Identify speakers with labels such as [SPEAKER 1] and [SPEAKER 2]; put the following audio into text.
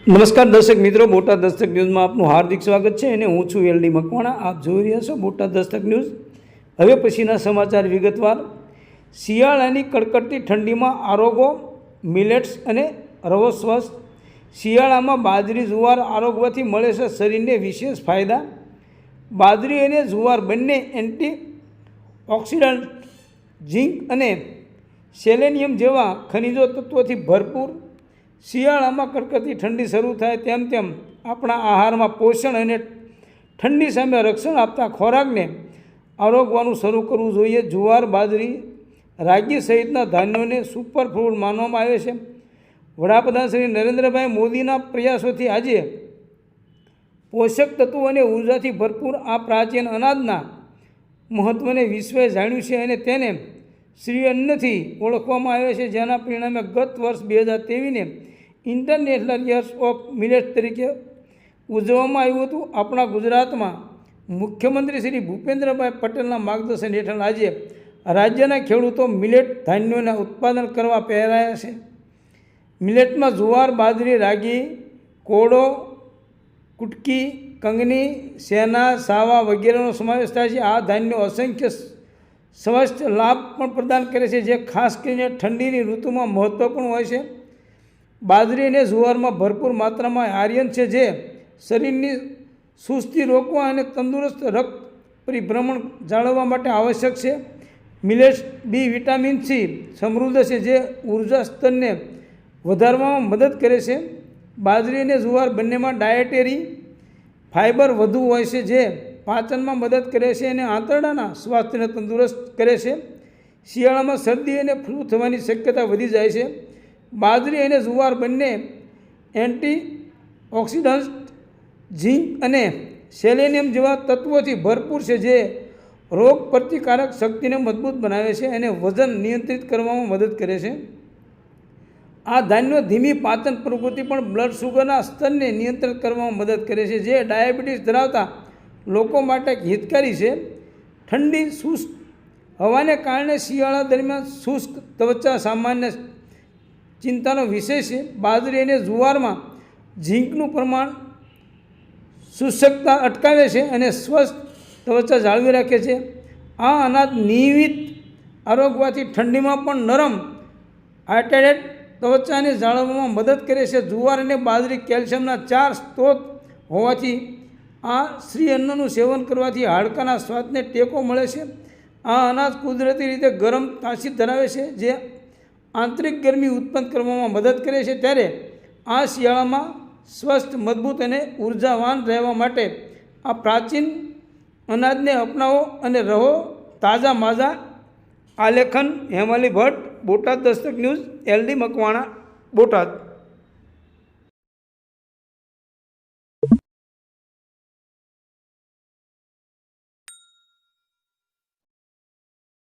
[SPEAKER 1] નમસ્કાર દર્શક મિત્રો, બોટાદ દસ્તક ન્યૂઝમાં આપનું હાર્દિક સ્વાગત છે અને હું છું એલડી મકવાણા. આપ જોઈ રહ્યા છો બોટાદ દસ્તક ન્યૂઝ. હવે પછીના સમાચાર વિગતવાર. શિયાળાની કડકડતી ઠંડીમાં આરોગો મિલેટ્સ અને રહો સ્વસ્થ. શિયાળામાં બાજરી જુવાર આરોગવાથી મળે છે શરીરને વિશેષ ફાયદા. બાજરી અને જુવાર બંને એન્ટી ઓક્સિડન્ટ, ઝીંક અને સેલેનિયમ જેવા ખનિજો તત્વોથી ભરપૂર. શિયાળામાં કડકડતી ઠંડી શરૂ થાય તેમ તેમ આપણા આહારમાં પોષણ અને ઠંડી સામે રક્ષણ આપતા ખોરાકને આરોગવાનું શરૂ કરવું જોઈએ. જુવાર, બાજરી, રાગી સહિતના ધાન્યોને સુપરફૂડ માનવામાં આવે છે. વડાપ્રધાન શ્રી નરેન્દ્રભાઈ મોદીના પ્રયાસોથી આજે પોષક તત્વો અને ઉર્જાથી ભરપૂર આ પ્રાચીન અનાજના મહત્ત્વને વિશ્વએ જાણ્યું છે અને તેને શ્રી અન્નથી ઓળખવામાં આવે છે, જેના પરિણામે ગત વર્ષ 2023ને ઇન્ટરનેશનલ યર્સ ઓફ મિલેટ તરીકે ઉજવવામાં આવ્યું હતું. આપણા ગુજરાતમાં મુખ્યમંત્રી શ્રી ભૂપેન્દ્રભાઈ પટેલના માર્ગદર્શન હેઠળ આજે રાજ્યના ખેડૂતો મિલેટ ધાન્યોના ઉત્પાદન કરવા પ્રેરાયા છે. મિલેટમાં જુવાર, બાજરી, રાગી, કોળો, કુટકી, કંગની, સેના, સાવા વગેરેનો સમાવેશ થાય છે. આ ધાન્યો અસંખ્ય સ્વાસ્થ્ય લાભ પણ પ્રદાન કરે છે, જે ખાસ કરીને ઠંડીની ઋતુમાં મહત્વપૂર્ણ હોય છે. બાજરી અને જુવારમાં ભરપૂર માત્રામાં આયર્ન છે, જે શરીરની સુસ્તી રોકવા અને તંદુરસ્ત રક્ત પરિભ્રમણ જાળવવા માટે આવશ્યક છે. મિલેટ્સ બી વિટામિન-સી સમૃદ્ધ છે, જે ઉર્જા સ્તરને વધારવામાં મદદ કરે છે. બાજરી અને જુવાર બંનેમાં ડાયેટરી ફાઇબર વધુ હોય છે, જે પાચનમાં મદદ કરે છે અને આંતરડાના સ્વાસ્થ્યને તંદુરસ્ત કરે છે. શિયાળામાં શરદી અને ફ્લૂ થવાની શક્યતા વધી જાય છે. બાજરી અને જુવાર બંને એન્ટી ઓક્સિડન્ટ, ઝીંક અને સેલેનિયમ જેવા તત્વોથી ભરપૂર છે, જે રોગ પ્રતિકારક શક્તિને મજબૂત બનાવે છે અને વજન નિયંત્રિત કરવામાં મદદ કરે છે. આ ધાન્યો ધીમી પાચન પ્રવૃત્તિ પણ બ્લડ શુગરના સ્તરને નિયંત્રિત કરવામાં મદદ કરે છે, જે ડાયાબિટીસ ધરાવતા લોકો માટે હિતકારી છે. ઠંડી શુષ્ક હવાને કારણે શિયાળા દરમિયાન શુષ્ક ત્વચા સામાન્ય ચિંતાનો વિષય છે. બાજરી અને જુવારમાં ઝીંકનું પ્રમાણ શુષ્કતા અટકાવે છે અને સ્વસ્થ ત્વચા જાળવી રાખે છે. આ અનાજ નિયમિત આરોગવાથી ઠંડીમાં પણ નરમ હાઇડ્રેટેડ ત્વચાને જાળવવામાં મદદ કરે છે. જુવાર અને બાજરી કેલ્શિયમના 4 સ્ત્રોત હોવાથી આ શ્રી અન્નનું સેવન કરવાથી હાડકાના સ્વાસ્થ્યને ટેકો મળે છે. આ અનાજ કુદરતી રીતે ગરમ તાસીર ધરાવે છે, જે આંતરિક ગરમી ઉત્પન્ન કરવામાં મદદ કરે છે. ત્યારે આ શિયાળામાં સ્વસ્થ, મજબૂત અને ઉર્જાવાન રહેવા માટે આ પ્રાચીન અનાજને અપનાવો અને રહો તાજા માજા. આલેખન હેમાલી ભટ્ટ, બોટાદ દસ્તક ન્યૂઝ, એલડી મકવાણા, બોટાદ.